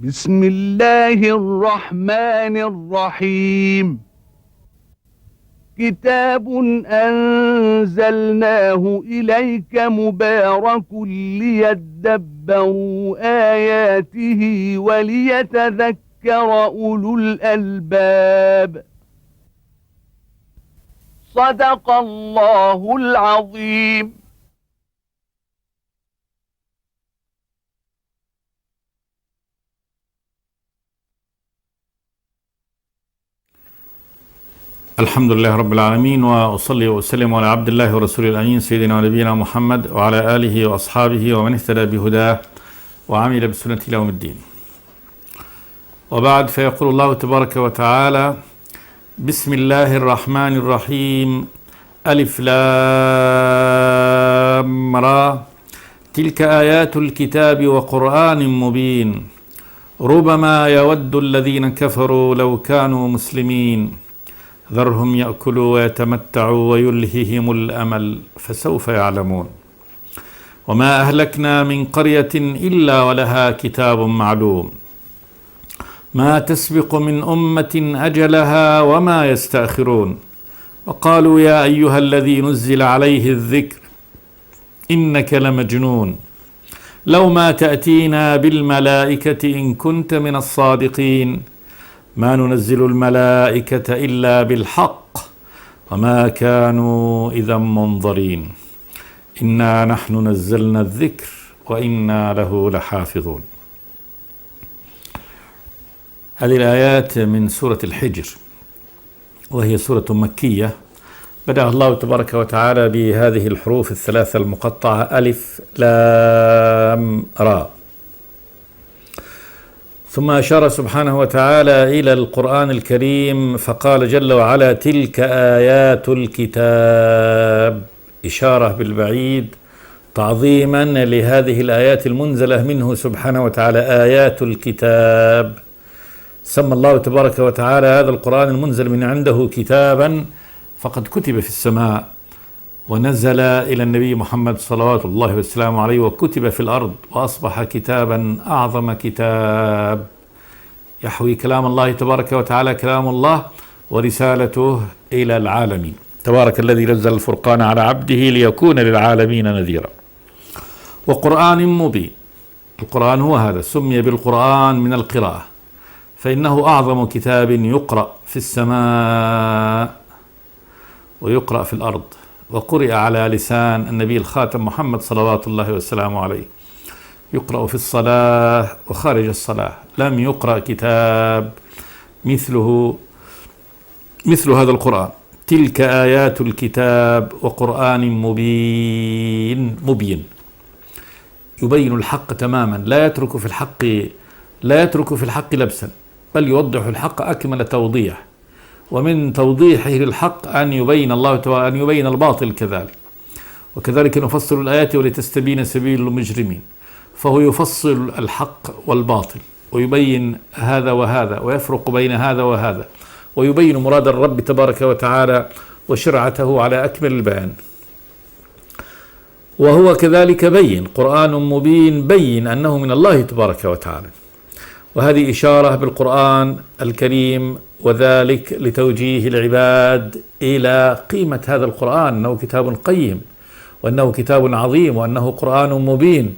بسم الله الرحمن الرحيم. كتاب أنزلناه إليك مبارك ليدبروا آياته وليتذكر أولو الألباب. صدق الله العظيم. الحمد لله رب العالمين، وأصلي وأسلم على عبد الله ورسوله الأمين سيدنا ونبينا محمد وعلى آله وأصحابه ومن اهتدى بهداه وعمل بسنته إلى يوم الدين. وبعد، فيقول الله تبارك وتعالى: بسم الله الرحمن الرحيم. ألف لام را، تلك آيات الكتاب وقرآن مبين، ربما يود الذين كفروا لو كانوا مسلمين، ذرهم يأكلوا ويتمتعوا ويلههم الأمل فسوف يعلمون. وما أهلكنا من قرية إلا ولها كتاب معلوم، ما تسبق من أمة أجلها وما يستأخرون. وقالوا يا أيها الذي نزل عليه الذكر إنك لمجنون، لو ما تأتينا بالملائكة إن كنت من الصادقين، ما ننزل الملائكة إلا بالحق وما كانوا إذا منظرين، إنا نحن نزلنا الذكر وإنا له لحافظون. هذه الآيات من سورة الحجر، وهي سورة مكية. بدأ الله تبارك وتعالى بهذه الحروف الثلاثة المقطعة: ألف لام را. ثم أشار سبحانه وتعالى إلى القرآن الكريم فقال جل وعلا: تلك آيات الكتاب، إشارة بالبعيد تعظيما لهذه الآيات المنزلة منه سبحانه وتعالى، آيات الكتاب. سمى الله تبارك وتعالى هذا القرآن المنزل من عنده كتابا، فقد كتب في السماء ونزل إلى النبي محمد صلوات الله والسلام عليه، وكتب في الأرض، وأصبح كتابا أعظم كتاب يحوي كلام الله تبارك وتعالى، كلام الله ورسالته إلى العالمين. تبارك الذي نزل الفرقان على عبده ليكون للعالمين نذيرا. وقرآن مبين، القرآن هو هذا، سمي بالقرآن من القراءة، فإنه أعظم كتاب يقرأ في السماء ويقرأ في الأرض، وقرئ على لسان النبي الخاتم محمد صلوات الله والسلام عليه، يقرأ في الصلاة وخارج الصلاة. لم يقرأ كتاب مثل هذا القرآن. تلك آيات الكتاب وقرآن مبين، يبين الحق تماما، لا يترك في الحق لبسا، بل يوضح الحق أكمل توضيح. ومن توضيحه للحق أن يبين الله تعالى أن يبين الباطل كذلك. وكذلك نفصل الآيات ولتستبين سبيل المجرمين، فهو يفصل الحق والباطل، ويبين هذا وهذا، ويفرق بين هذا وهذا، ويبين مراد الرب تبارك وتعالى وشرعته على أكمل البيان. وهو كذلك بين، قرآن مبين، بين أنه من الله تبارك وتعالى. وهذه إشارة بالقرآن الكريم، وذلك لتوجيه العباد إلى قيمة هذا القرآن، أنه كتاب قيم، وأنه كتاب عظيم، وأنه قرآن مبين،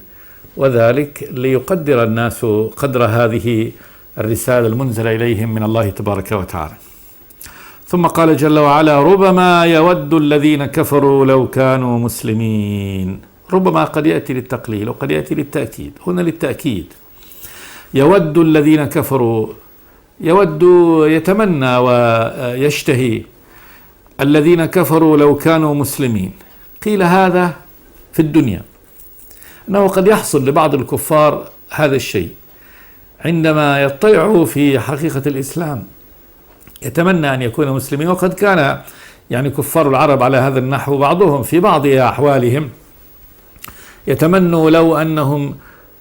وذلك ليقدر الناس قدر هذه الرسالة المنزلة إليهم من الله تبارك وتعالى. ثم قال جل وعلا: ربما يود الذين كفروا لو كانوا مسلمين. ربما قد يأتي للتقليل وقد يأتي للتأكيد، هنا للتأكيد. يود الذين كفروا، يود يتمنى ويشتهي الذين كفروا لو كانوا مسلمين. قيل هذا في الدنيا، أنه قد يحصل لبعض الكفار هذا الشيء عندما يطلعوا في حقيقة الإسلام، يتمنى أن يكونوا مسلمين. وقد كان كفار العرب على هذا النحو، بعضهم في بعض أحوالهم يتمنوا لو أنهم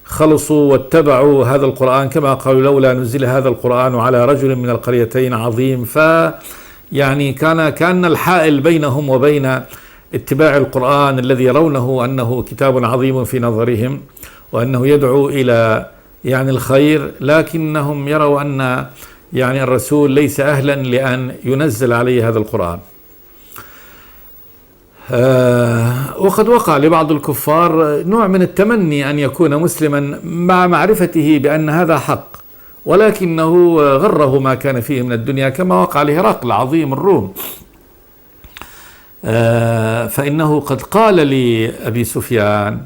خلصوا واتبعوا هذا القرآن، كما قالوا: لولا نزل هذا القرآن على رجل من القريتين عظيم. كان الحائل بينهم وبين اتباع القرآن الذي يرونه أنه كتاب عظيم في نظرهم، وأنه يدعو إلى يعني الخير، لكنهم يروا أن يعني الرسول ليس أهلا لأن ينزل عليه هذا القرآن. وقد وقع لبعض الكفار نوع من التمني أن يكون مسلما مع معرفته بأن هذا حق، ولكنه غره ما كان فيه من الدنيا، كما وقع لهرقل عظيم الروم. فإنه قد قال لأبي سفيان،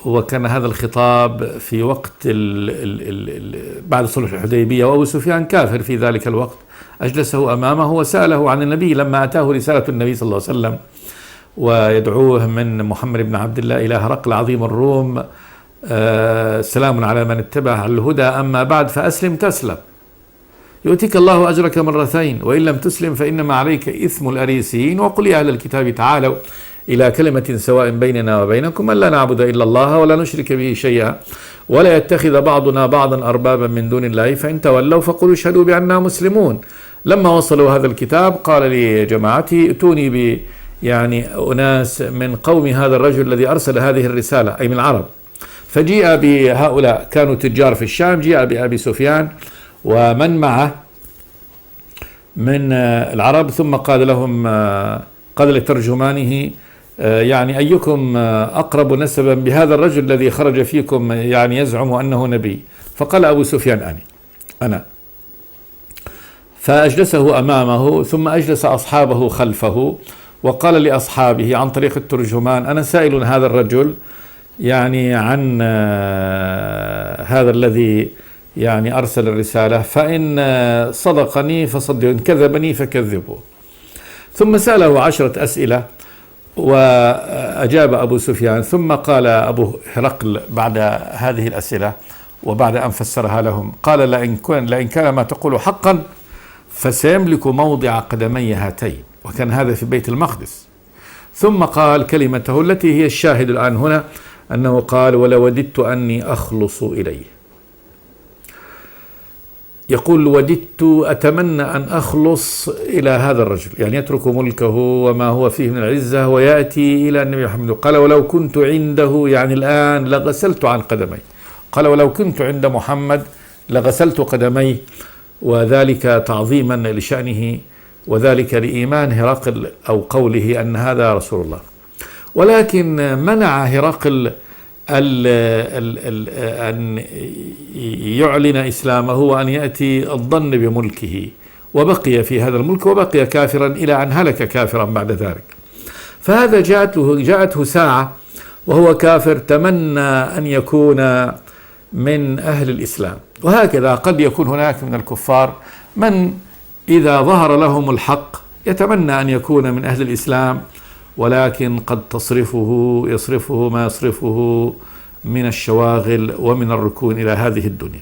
وكان هذا الخطاب في وقت بعد صلح الحديبية، وأبو سفيان كافر في ذلك الوقت، أجلسه أمامه وسأله عن النبي لما أتاه رسالة النبي صلى الله عليه وسلم ويدعوه من محمد بن عبد الله إلى هرقل عظيم الروم، سلام على من اتبع الهدى، أما بعد فأسلم تسلم يؤتيك الله أجرك مرتين، وإن لم تسلم فإنما عليك إثم الأريسيين، وقل يا أهل الكتاب تعالوا إلى كلمة سواء بيننا وبينكم ألا نعبد إلا الله ولا نشرك به شيئا ولا يتخذ بعضنا بعضا أربابا من دون الله، فإن تولوا فقولوا اشهدوا بأننا مسلمون. لما وصلوا هذا الكتاب قال لجماعته ائتوني يعني أناس من قوم هذا الرجل الذي أرسل هذه الرسالة، أي من العرب. فجيء بهؤلاء، كانوا تجار في الشام، جاء بأبي سفيان ومن معه من العرب، ثم قال لهم، قال لترجمانه يعني أيكم أقرب نسبا بهذا الرجل الذي خرج فيكم يعني يزعم أنه نبي؟ فقال أبو سفيان أنا. فأجلسه أمامه، ثم أجلس أصحابه خلفه، وقال لأصحابه عن طريق الترجمان: أنا سائل هذا الرجل يعني عن هذا الذي يعني أرسل الرسالة، فإن صدقني فصدقوا، إن كذبني فكذبوا. ثم سأله 10 أسئلة وأجاب أبو سفيان، ثم قال أبو هرقل بعد هذه الأسئلة وبعد أن فسرها لهم، قال: لئن كان ما تقول حقا فسيملك موضع قدمي هاتين، وكان هذا في بيت المقدس. ثم قال كلمته التي هي الشاهد الآن هنا، أنه قال: ولوددت أني أخلص إليه. يقول: وددت، أتمنى أن أخلص إلى هذا الرجل، يعني يترك ملكه وما هو فيه من العزة ويأتي إلى النبي محمد. قال: ولو كنت عنده، يعني الآن، لغسلت عن قدمي. قال: ولو كنت عند محمد لغسلت قدمي، وذلك تعظيما لشأنه، وذلك لإيمان هرقل أو قوله أن هذا رسول الله. ولكن منع هرقل أن يعلن إسلامه وأن يأتي الظن بملكه، وبقي في هذا الملك وبقي كافرا إلى أن هلك كافرا بعد ذلك. فهذا جاءته ساعة وهو كافر تمنى أن يكون من أهل الإسلام. وهكذا قد يكون هناك من الكفار من إذا ظهر لهم الحق يتمنى أن يكون من أهل الإسلام، ولكن قد يصرفه ما يصرفه من الشواغل ومن الركون إلى هذه الدنيا.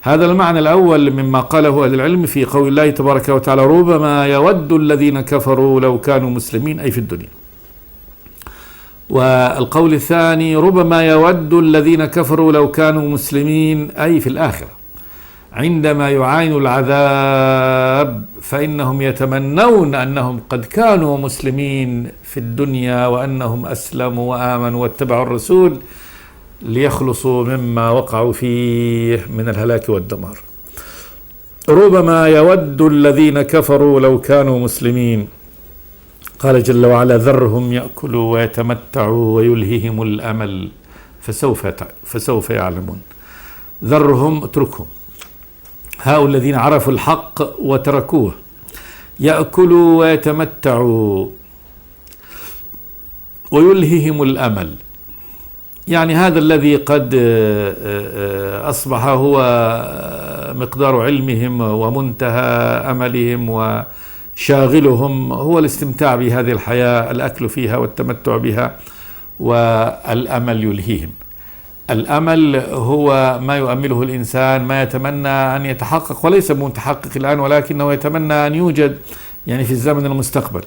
هذا المعنى الأول مما قاله أهل العلم في قول الله تبارك وتعالى: ربما يود الذين كفروا لو كانوا مسلمين، أي في الدنيا. والقول الثاني: ربما يود الذين كفروا لو كانوا مسلمين، أي في الآخرة، عندما يعاينوا العذاب فإنهم يتمنون أنهم قد كانوا مسلمين في الدنيا، وأنهم أسلموا وآمنوا واتبعوا الرسول ليخلصوا مما وقعوا فيه من الهلاك والدمار. ربما يود الذين كفروا لو كانوا مسلمين. قال جل وعلا: ذرهم يأكلوا ويتمتعوا ويلههم الأمل فسوف يعلمون. ذرهم، اتركهم، هؤلاء الذين عرفوا الحق وتركوه، يأكلوا ويتمتعوا ويلههم الأمل، يعني هذا الذي قد أصبح هو مقدار علمهم ومنتهى أملهم وشاغلهم هو الاستمتاع بهذه الحياة، الأكل فيها والتمتع بها، والأمل يلهيهم. الأمل هو ما يؤمله الإنسان، ما يتمنى أن يتحقق وليس متحقق الآن، ولكنه يتمنى أن يوجد يعني في الزمن المستقبل،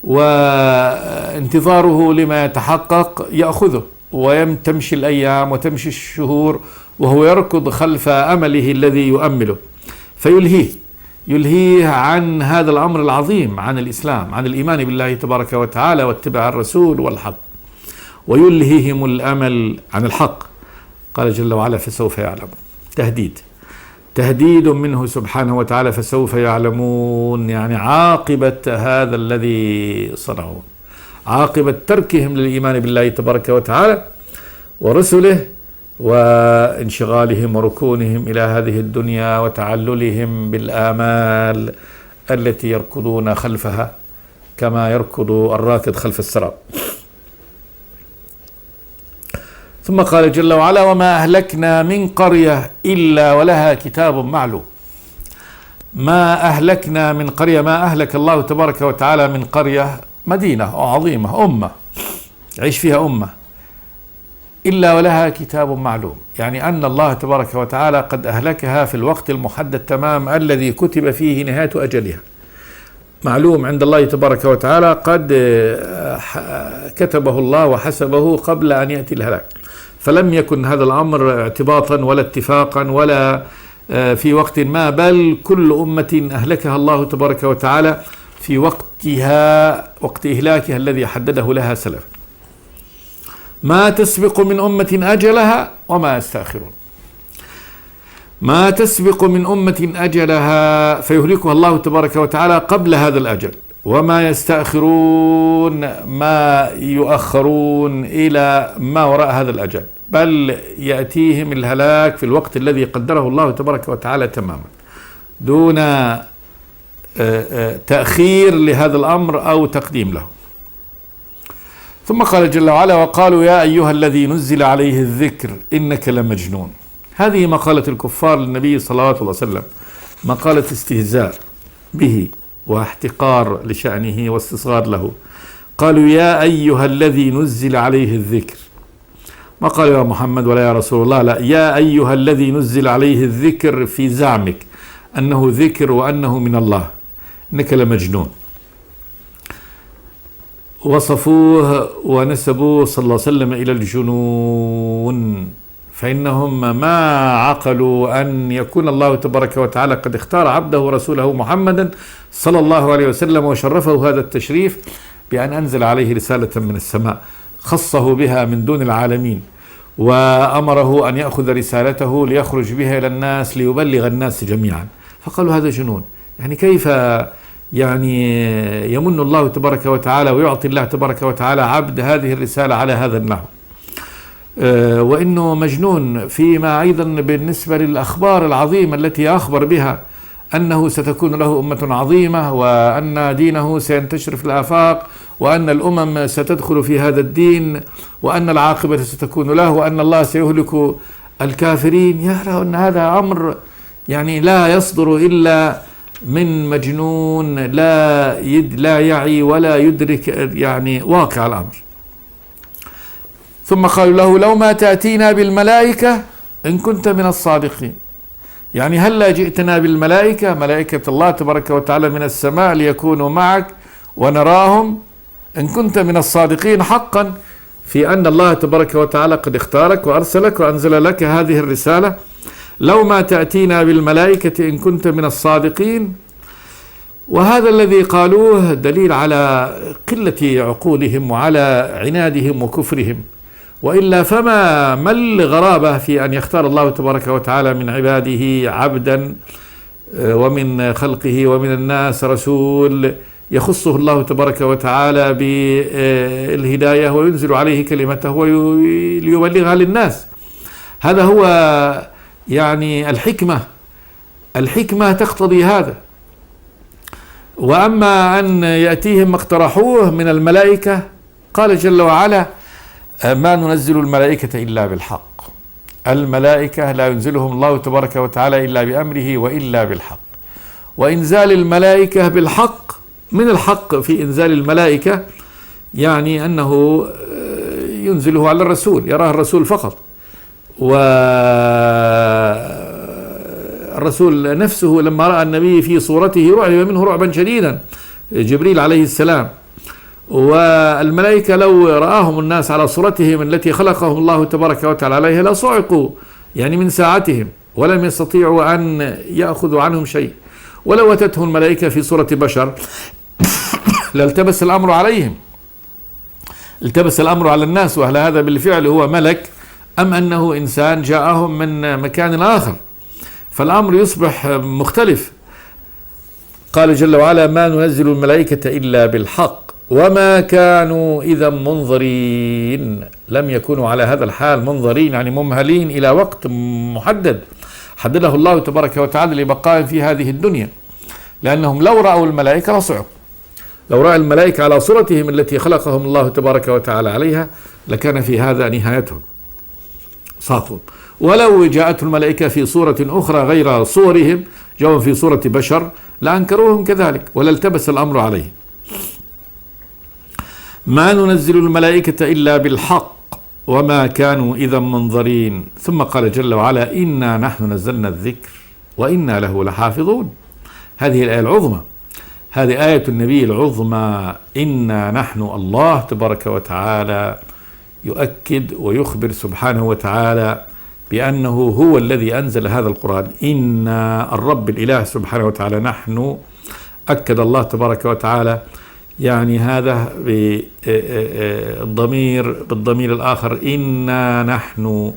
وانتظاره لما يتحقق يأخذه، وتمشي الأيام وتمشي الشهور وهو يركض خلف أمله الذي يؤمله، يلهيه عن هذا الأمر العظيم، عن الإسلام، عن الإيمان بالله تبارك وتعالى واتباع الرسول والحق، ويلهيهم الأمل عن الحق. قال جل وعلا فسوف يعلمون. تهديد منه سبحانه وتعالى، فسوف يعلمون، يعني عاقبة هذا الذي صنعوه، عاقبة تركهم للإيمان بالله تبارك وتعالى ورسله، وانشغالهم وركونهم إلى هذه الدنيا، وتعللهم بالآمال التي يركضون خلفها كما يركض الراكض خلف السراب. ثم قال جل وعلا وما أهلكنا من قرية إلا ولها كتاب معلوم. ما أهلكنا من قرية، ما أهلك الله تبارك وتعالى من قرية، مدينة عظيمة، أمة يعيش فيها أمة، إلا ولها كتاب معلوم، يعني أن الله تبارك وتعالى قد أهلكها في الوقت المحدد تمام الذي كتب فيه نهاية أجلها، معلوم عند الله تبارك وتعالى، قد كتبه الله وحسبه قبل أن يأتي الهلاك. فلم يكن هذا الأمر اعتباطا ولا اتفاقا ولا في وقت ما، بل كل أمة أهلكها الله تبارك وتعالى في وقتها، وقت إهلاكها الذي حدده لها سلف. ما تسبق من أمة أجلها وما يستأخرون، ما تسبق من أمة أجلها فيهلكها الله تبارك وتعالى قبل هذا الأجل، وما يستأخرون ما يؤخرون إلى ما وراء هذا الأجل، بل يأتيهم الهلاك في الوقت الذي قدره الله تبارك وتعالى تماما دون تأخير لهذا الأمر أو تقديم له. ثم قال جل وعلا وقالوا يا أيها الذي نزل عليه الذكر إنك لمجنون. هذه مقالة الكفار للنبي صلى الله عليه وسلم، مقالة استهزاء به واحتقار لشأنه واستصغار له. قالوا يا أيها الذي نزل عليه الذكر، ما قالوا يا محمد ولا يا رسول الله، لا، يا أيها الذي نزل عليه الذكر في زعمك أنه ذكر وأنه من الله، إنك لمجنون. وصفوه ونسبوه صلى الله عليه وسلم إلى الجنون، فإنهم ما عقلوا أن يكون الله تبارك وتعالى قد اختار عبده ورسوله محمدا صلى الله عليه وسلم وشرفه هذا التشريف بأن أنزل عليه رسالة من السماء خصه بها من دون العالمين، وأمره أن يأخذ رسالته ليخرج بها إلى الناس ليبلغ الناس جميعا. فقالوا هذا جنون، يعني كيف يعني يمن الله تبارك وتعالى ويعطي الله تبارك وتعالى عبد هذه الرسالة على هذا النحو، وإنه مجنون. فيما أيضا بالنسبة للأخبار العظيمة التي أخبر بها أنه ستكون له أمة عظيمة، وأن دينه سينتشر في الآفاق، وأن الأمم ستدخل في هذا الدين، وأن العاقبة ستكون له، وأن الله سيهلك الكافرين. يرى أن هذا أمر يعني لا يصدر إلا من مجنون لا يعي ولا يدرك يعني واقع الأمر. ثم قالوا له لو ما تأتينا بالملائكة إن كنت من الصادقين، يعني هلا جئتنا بالملائكة، ملائكة الله تبارك وتعالى من السماء ليكونوا معك ونراهم، إن كنت من الصادقين حقا في أن الله تبارك وتعالى قد اختارك وأرسلك وأنزل لك هذه الرسالة. لو ما تأتينا بالملائكة إن كنت من الصادقين. وهذا الذي قالوه دليل على قلة عقولهم وعلى عنادهم وكفرهم، وإلا ما الغرابة في أن يختار الله تبارك وتعالى من عباده عبدا ومن خلقه ومن الناس رسول يخصه الله تبارك وتعالى بالهداية وينزل عليه كلمته ليبلغها للناس. هذا هو يعني الحكمة تقتضي هذا. وأما أن يأتيهم ما اقترحوه من الملائكة، قال جل وعلا ما ننزل الملائكة إلا بالحق. الملائكة لا ينزلهم الله تبارك وتعالى إلا بأمره وإلا بالحق، وإنزال الملائكة بالحق، من الحق في إنزال الملائكة يعني أنه ينزله على الرسول، يراه الرسول فقط، والرسول نفسه لما رأى النبي في صورته رعب منه رعبا شديدا، جبريل عليه السلام. والملائكة لو رآهم الناس على صورتهم التي خلقهم الله تبارك وتعالى عليها لصعقوا يعني من ساعتهم، ولم يستطيعوا أن يأخذوا عنهم شيء. ولو أتتهم الملائكة في صورة بشر لالتبس الأمر عليهم، التبس الأمر على الناس، وهل هذا بالفعل هو ملك أم أنه إنسان جاءهم من مكان آخر، فالأمر يصبح مختلف. قال جل وعلا: ما ننزل الملائكة إلا بالحق وما كانوا إذا منظرين. لم يكونوا على هذا الحال منظرين، يعني ممهلين إلى وقت محدد حدده الله تبارك وتعالى لبقاء في هذه الدنيا، لأنهم لو رأوا الملائكة لصعقوا. لو رأى الملائكة على صورتهم التي خلقهم الله تبارك وتعالى عليها لكان في هذا نهايتهم، صاقوا. ولو جاءت الملائكة في صورة أخرى غير صورهم، جاءوا في صورة بشر، لأنكروهم كذلك ولا التبس الأمر عليهم. ما ننزل الملائكة إلا بالحق وما كانوا إذا منظرين. ثم قال جل وعلا: إنا نحن نزلنا الذكر وإنا له لحافظون. هذه الآية العظمى، هذه آية النبي العظمى. إنا نحن، الله تبارك وتعالى يؤكد ويخبر سبحانه وتعالى بأنه هو الذي أنزل هذا القرآن. إن الرب الإله سبحانه وتعالى، نحن أكد الله تبارك وتعالى يعني هذا بالضمير الآخر: إنا نحن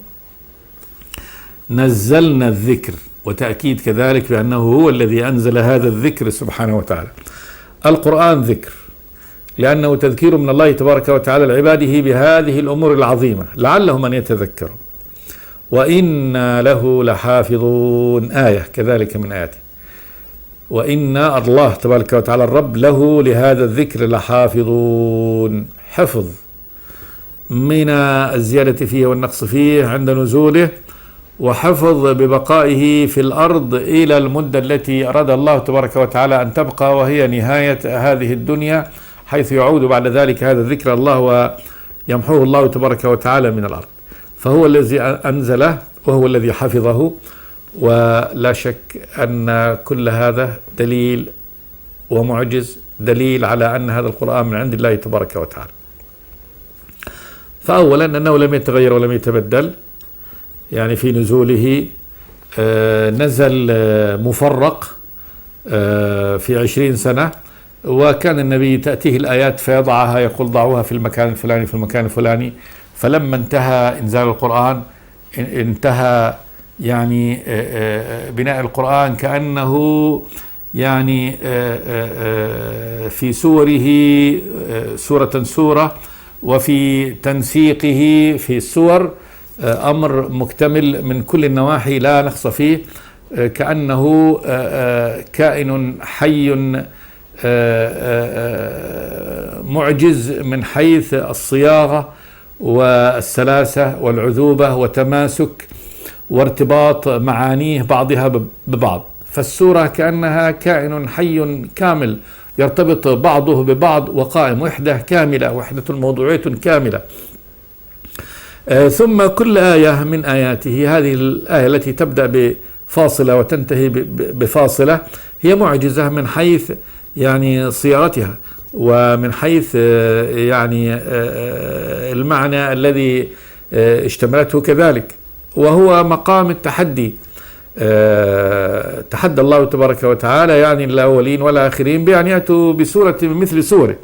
نزلنا الذكر، وتأكيد كذلك بأنه هو الذي أنزل هذا الذكر سبحانه وتعالى. القرآن ذكر لأنه تذكير من الله تبارك وتعالى لعباده بهذه الأمور العظيمة لعلهم أن يتذكروا. وإنا له لحافظون، آية كذلك من آياته. وإن الله تبارك وتعالى الرب له لهذا الذكر لحافظون، حفظ من الزيادة فيه والنقص فيه عند نزوله، وحفظ ببقائه في الأرض إلى المدة التي أراد الله تبارك وتعالى أن تبقى، وهي نهاية هذه الدنيا، حيث يعود بعد ذلك هذا الذكر الله ويمحوه الله تبارك وتعالى من الأرض. فهو الذي أنزله وهو الذي حفظه. ولا شك أن كل هذا دليل ومعجز، دليل على أن هذا القرآن من عند الله تبارك وتعالى. فأولا أنه لم يتغير ولم يتبدل، يعني في نزوله نزل مفرق في 20 سنة، وكان النبي تأتيه الآيات فيضعها، يقول ضعوها في المكان الفلاني في المكان الفلاني. فلما انتهى إنزال القرآن انتهى يعني بناء القرآن كأنه يعني في سوره سورة سورة، وفي تنسيقه في السور أمر مكتمل من كل النواحي لا نقص فيه، كأنه كائن حي معجز من حيث الصياغة والسلاسة والعذوبة وتماسك وارتباط معانيه بعضها ببعض. فالسورة كأنها كائن حي كامل يرتبط بعضه ببعض وقائم، وحدة كاملة، وحدة موضوعية كاملة. ثم كل آية من آياته، هذه الآية التي تبدأ بفاصلة وتنتهي بفاصلة، هي معجزة من حيث يعني صياغتها، ومن حيث يعني المعنى الذي اشتملته كذلك، وهو مقام التحدي. تحدى الله تبارك وتعالى يعني الأولين والآخرين بأن يأتوا بسورة مثل سوره.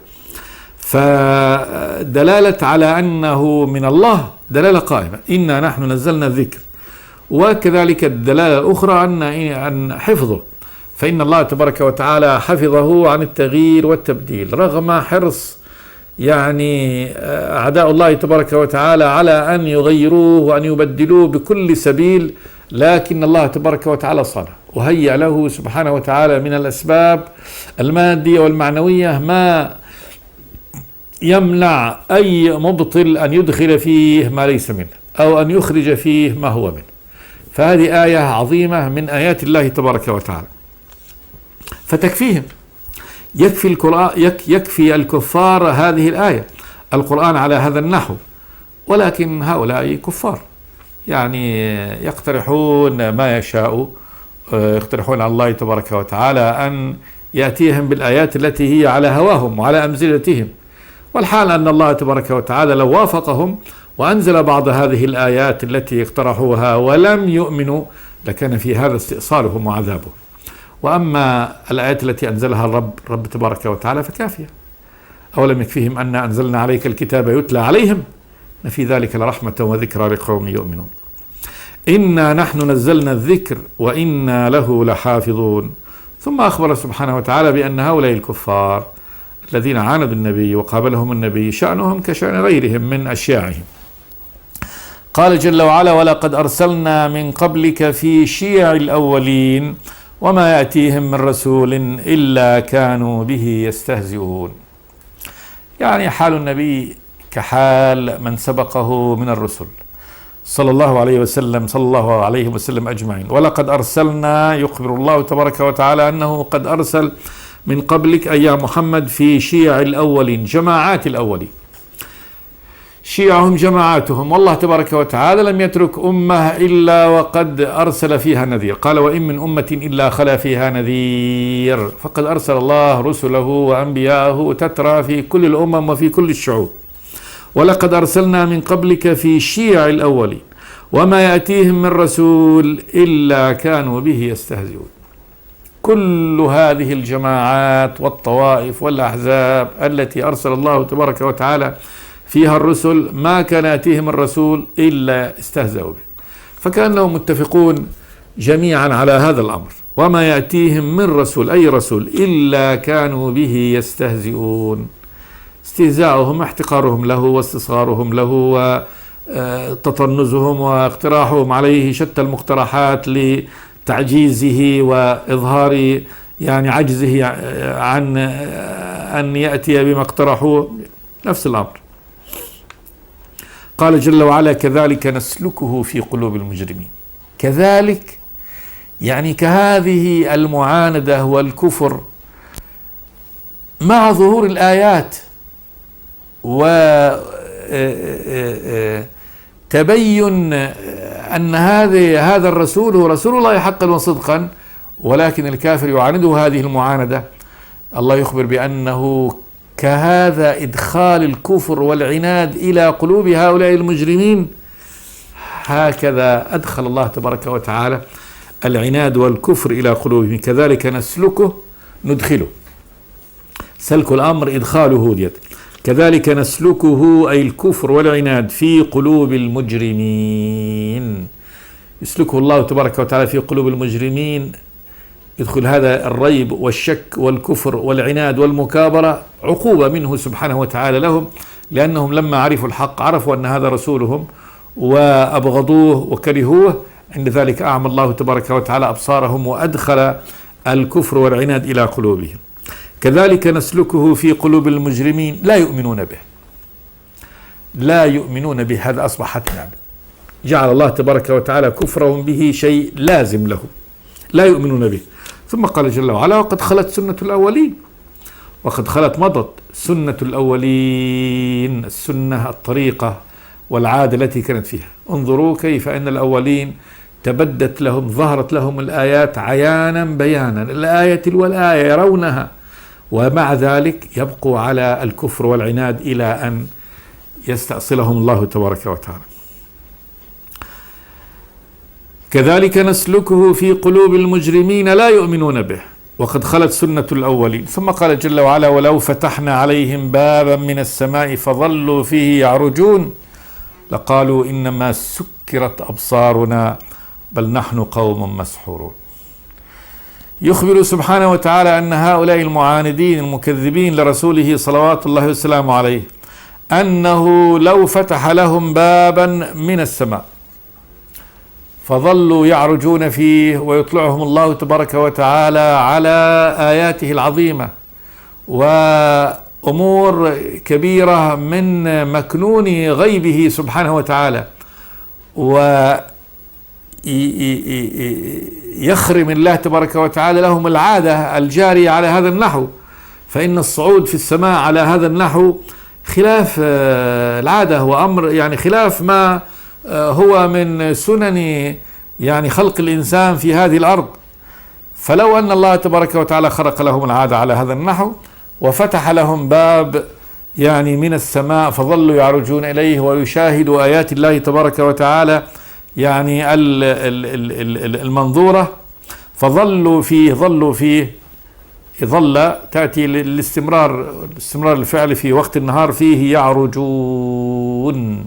فدلالة على أنه من الله دلالة قائمة، إنا نحن نزلنا الذكر. وكذلك الدلالة الأخرى أن حفظه، فإن الله تبارك وتعالى حفظه عن التغيير والتبديل، رغم حرص يعني أعداء الله تبارك وتعالى على أن يغيروه وأن يبدلوه بكل سبيل، لكن الله تبارك وتعالى صنع وهيأ له سبحانه وتعالى من الأسباب المادية والمعنوية ما يمنع أي مبطل أن يدخل فيه ما ليس منه أو أن يخرج فيه ما هو منه. فهذه آية عظيمة من آيات الله تبارك وتعالى، فتكفيهم. يكفي الكفار هذه الآية، القرآن على هذا النحو. ولكن هؤلاء كفار، يعني يقترحون ما يشاء، يقترحون على الله تبارك وتعالى أن يأتيهم بالآيات التي هي على هواهم وعلى أمزلتهم، والحال أن الله تبارك وتعالى لو وافقهم وأنزل بعض هذه الآيات التي اقترحوها ولم يؤمنوا لكان في هذا استئصالهم وعذابهم. وأما الآيات التي أنزلها الرب تبارك وتعالى فكافية. أولم يكفيهم أن أنزلنا عليك الكتاب يتلى عليهم، إن في ذلك لرحمة وذكرى لقوم يؤمنون. إنا نحن نزلنا الذكر وإنا له لحافظون. ثم أخبر سبحانه وتعالى بأن هؤلاء الكفار الذين عاندوا النبي وقابلهم النبي شأنهم كشأن غيرهم من أشياعهم. قال جل وعلا: ولقد أرسلنا من قبلك في شيع الأولين وما يأتيهم من رسول إلا كانوا به يستهزئون. يعني حال النبي كحال من سبقه من الرسل صلى الله عليه وسلم أجمعين. ولقد أرسلنا، يخبر الله تبارك وتعالى أنه قد أرسل من قبلك أي محمد في شيع الأولين، جماعات الأولين، شيعهم جماعاتهم. والله تبارك وتعالى لم يترك أمة إلا وقد أرسل فيها نذير. قال: وإن من أمة إلا خلا فيها نذير. فقد أرسل الله رسله وأنبياءه تترى في كل الأمم وفي كل الشعوب. ولقد أرسلنا من قبلك في شيع الأولين وما يأتيهم من رسول إلا كانوا به يستهزئون. كل هذه الجماعات والطوائف والأحزاب التي أرسل الله تبارك وتعالى فيها الرسل ما كان يأتيهم الرسول إلا استهزأوا به. فكانهم متفقون جميعا على هذا الأمر: وما يأتيهم من رسول، أي رسول، إلا كانوا به يستهزئون. استهزاؤهم احتقارهم له واستصغارهم له وتطنزهم واقتراحهم عليه شتى المقترحات لتعجيزه وإظهار يعني عجزه عن أن يأتي بما اقترحوه. نفس الأمر. قال جل وعلا: كذلك نسلكه في قلوب المجرمين. كذلك يعني كهذه المعاندة والكفر مع ظهور الآيات وتبين أن هذا الرسول هو رسول الله حقا وصدقا، ولكن الكافر يعانده هذه المعاندة. الله يخبر بأنه كهذا إدخال الكفر والعناد إلى قلوب هؤلاء المجرمين، هكذا أدخل الله تبارك وتعالى العناد والكفر إلى قلوبهم. كذلك نسلكه، ندخله، سلك الأمر إدخاله ديت. كذلك نسلكه أي الكفر والعناد في قلوب المجرمين. يسلكه الله تبارك وتعالى في قلوب المجرمين، يدخل هذا الريب والشك والكفر والعناد والمكابرة عقوبة منه سبحانه وتعالى لهم، لأنهم لما عرفوا الحق عرفوا أن هذا رسولهم وأبغضوه وكرهوه. عند ذلك أعمى الله تبارك وتعالى أبصارهم وأدخل الكفر والعناد إلى قلوبهم. كذلك نسلكه في قلوب المجرمين لا يؤمنون به. لا يؤمنون به، هذا أصبحت نعمة. جعل الله تبارك وتعالى كفرهم به شيء لازم له، لا يؤمنون به. ثم قال جل وعلا: وقد خلت سنة الأولين. وقد خلت، مضت سنة الأولين، السنة الطريقة والعادة التي كانت فيها. انظروا كيف أن الأولين تبدت لهم، ظهرت لهم الآيات عيانا بيانا، الآية والآية يرونها، ومع ذلك يبقوا على الكفر والعناد إلى أن يستأصلهم الله تبارك وتعالى. كذلك نسلكه في قلوب المجرمين لا يؤمنون به وقد خلت سنة الأولين. ثم قال جل وعلا: ولو فتحنا عليهم بابا من السماء فظلوا فيه يعرجون لقالوا إنما سكرت أبصارنا بل نحن قوم مسحورون. يخبر سبحانه وتعالى أن هؤلاء المعاندين المكذبين لرسوله صلوات الله وسلامه عليه أنه لو فتح لهم بابا من السماء فظلوا يعرجون فيه ويطلعهم الله تبارك وتعالى على آياته العظيمة وأمور كبيرة من مكنون غيبه سبحانه وتعالى، ويخرم الله تبارك وتعالى لهم العادة الجارية على هذا النحو. فإن الصعود في السماء على هذا النحو خلاف العادة، وأمر يعني خلاف ما هو من سنن يعني خلق الإنسان في هذه الأرض. فلو أن الله تبارك وتعالى خرق لهم العادة على هذا النحو وفتح لهم باب يعني من السماء فظلوا يعرجون إليه ويشاهدوا آيات الله تبارك وتعالى يعني المنظورة، فظلوا فيه ظل تأتي الاستمرار الفعل في وقت النهار، فيه يعرجون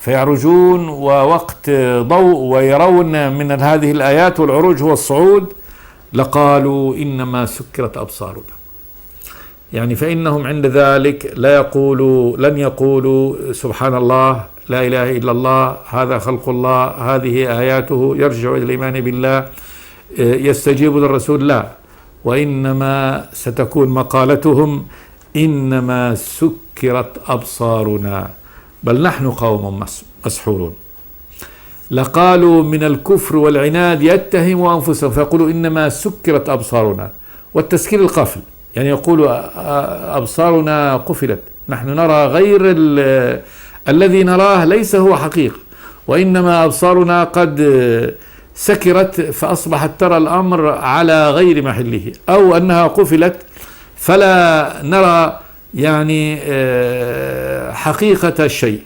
فيعرجون ووقت ضوء ويرون من هذه الآيات، والعروج هو الصعود، لقالوا إنما سكرت أبصارنا. يعني فإنهم عند ذلك لن يقولوا سبحان الله، لا إله إلا الله، هذا خلق الله، هذه آياته، يرجع إلى الإيمان بالله، يستجيب للرسول، لا، وإنما ستكون مقالتهم إنما سكرت أبصارنا بل نحن قوم مسحورون. لقالوا من الكفر والعناد يتهموا أنفسهم فيقولوا إنما سكرت أبصارنا، والتسكير القفل، يعني يقول أبصارنا قفلت، نحن نرى غير الذي نراه ليس هو حقيقة، وإنما أبصارنا قد سكرت فأصبحت ترى الأمر على غير محله، أو أنها قفلت فلا نرى يعني حقيقة الشيء،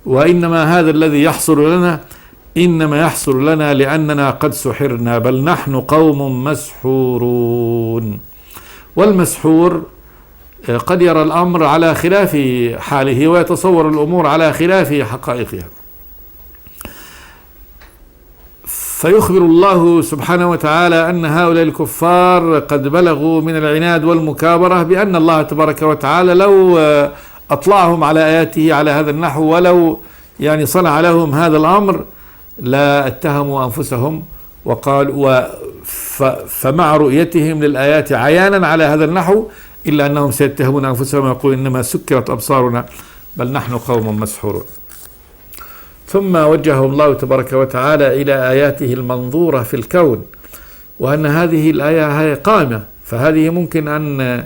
وإنما هذا الذي يحصل لنا إنما يحصل لنا لأننا قد سحرنا بل نحن قوم مسحورون. والمسحور قد يرى الأمر على خلاف حاله ويتصور الأمور على خلاف حقائقها. فيخبر الله سبحانه وتعالى أن هؤلاء الكفار قد بلغوا من العناد والمكابرة بأن الله تبارك وتعالى لو أطلعهم على آياته على هذا النحو ولو يعني صنع لهم هذا الأمر لا اتهموا أنفسهم وقال فمع رؤيتهم للآيات عيانا على هذا النحو إلا أنهم سيتهمون أنفسهم ويقولون إنما سكرت أبصارنا بل نحن قوم مسحورون. ثم وجههم الله تبارك وتعالى إلى آياته المنظورة في الكون، وأن هذه الآية هي قائمة، فهذه ممكن أن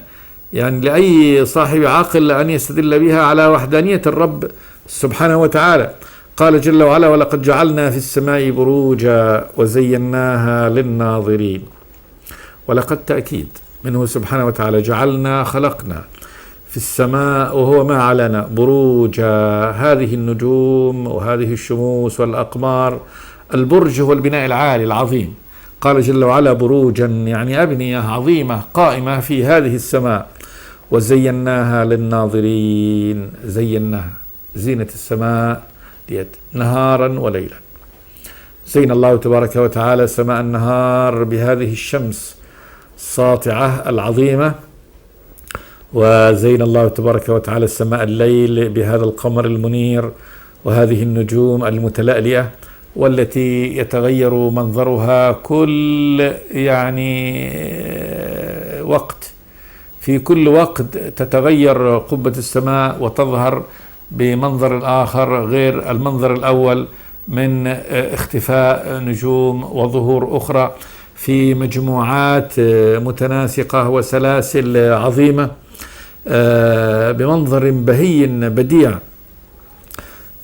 يعني لأي صاحب عقل أن يستدل بها على وحدانية الرب سبحانه وتعالى. قال جل وعلا ولقد جعلنا في السماء بروجا وزيناها للناظرين. ولقد تأكيد منه سبحانه وتعالى، جعلنا خلقنا في السماء وهو ما علينا بروجا، هذه النجوم وهذه الشموس والأقمار. البرج هو البناء العالي العظيم. قال جل وعلا بروجا يعني أبنية عظيمة قائمة في هذه السماء. وزيناها للناظرين، زيناها زينة السماء نهارا وليلا. زين الله تبارك وتعالى سماء النهار بهذه الشمس الساطعة العظيمة، وزين الله تبارك وتعالى سماء الليل بهذا القمر المنير وهذه النجوم المتلألئة، والتي يتغير منظرها كل يعني وقت، في كل وقت تتغير قبة السماء وتظهر بمنظر آخر غير المنظر الأول من اختفاء نجوم وظهور أخرى في مجموعات متناسقة وسلاسل عظيمة بمنظر بهي بديع.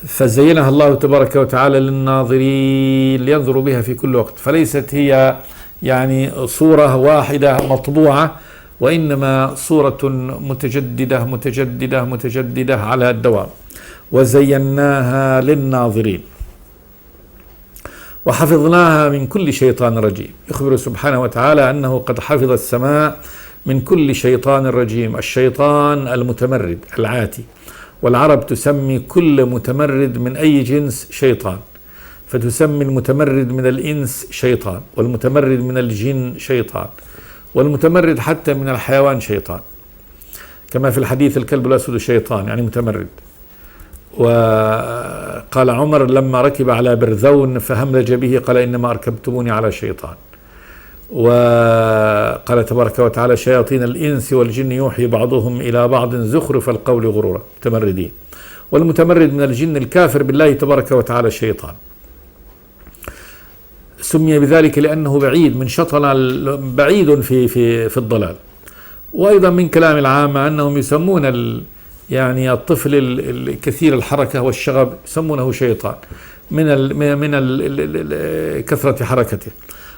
فزينها الله تبارك وتعالى للناظرين لينظروا بها في كل وقت، فليست هي يعني صورة واحدة مطبوعة، وإنما صورة متجددة متجددة متجددة على الدوام. وزيناها للناظرين وحفظناها من كل شيطان رجيم. يخبر سبحانه وتعالى أنه قد حفظ السماء من كل شيطان رجيم، الشيطان المتمرد العاتي، والعرب تسمي كل متمرد من أي جنس شيطان، فتسمي المتمرد من الإنس شيطان، والمتمرد من الجن شيطان، والمتمرد حتى من الحيوان شيطان، كما في الحديث الكلب الأسود شيطان يعني متمرد. وقال عمر لما ركب على برذون فهملج به قال إنما أركبتموني على شيطان. وقال تبارك وتعالى شياطين الإنس والجن يوحي بعضهم إلى بعض زخرف القول غرورا، متمردين. والمتمرد من الجن الكافر بالله تبارك وتعالى شيطان، سمي بذلك لأنه بعيد من شطن، بعيد في الضلال. وأيضا من كلام العامة أنهم يسمون يعني الطفل الكثير الحركة والشغب يسمونه شيطان من كثرة حركته.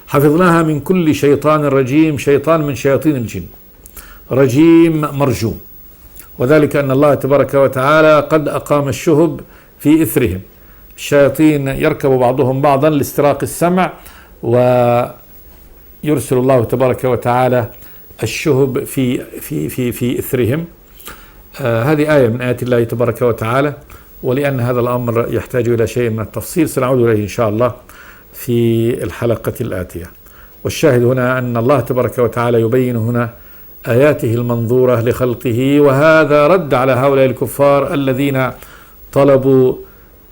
حفظناها من كل شيطان رجيم، شيطان من شياطين الجن، رجيم مرجوم، وذلك أن الله تبارك وتعالى قد أقام الشهب في إثرهم. الشياطين يركب بعضهم بعضا لاستراق السمع، ويرسل الله تبارك وتعالى الشهب في إثرهم. هذه آية من آيات الله تبارك وتعالى. ولأن هذا الأمر يحتاج إلى شيء من التفصيل سنعود إليه إن شاء الله في الحلقة الآتية. والشاهد هنا أن الله تبارك وتعالى يبين هنا آياته المنظورة لخلقه، وهذا رد على هؤلاء الكفار الذين طلبوا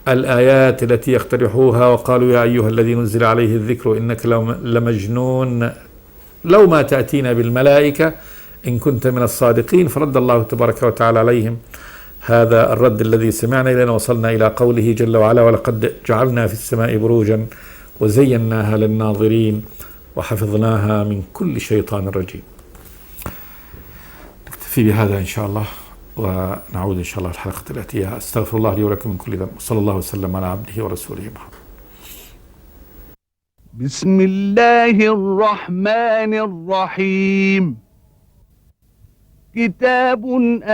الآيات التي يقترحوها وقالوا يا أيها الذي نزل عليه الذكر إنك لمجنون لو ما تأتينا بالملائكة إن كنت من الصادقين. فرد الله تبارك وتعالى عليهم هذا الرد الذي سمعنا إلينا. وصلنا إلى قوله جل وعلا ولقد جعلنا في السماء بروجا وزيناها للناظرين وحفظناها من كل شيطان رجيم. نكتفي بهذا إن شاء الله ونعود إن شاء الله الحلقة الآتية. أستغفر الله لي ولكم من كل ذنب، وصلى الله وسلم على عبده ورسوله محمد. بسم الله الرحمن الرحيم. كتاب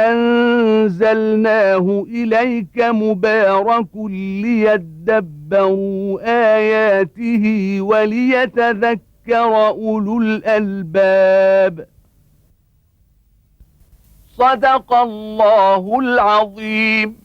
أنزلناه إليك مبارك ليدبروا آياته وليتذكر أولو الألباب. صدق الله العظيم.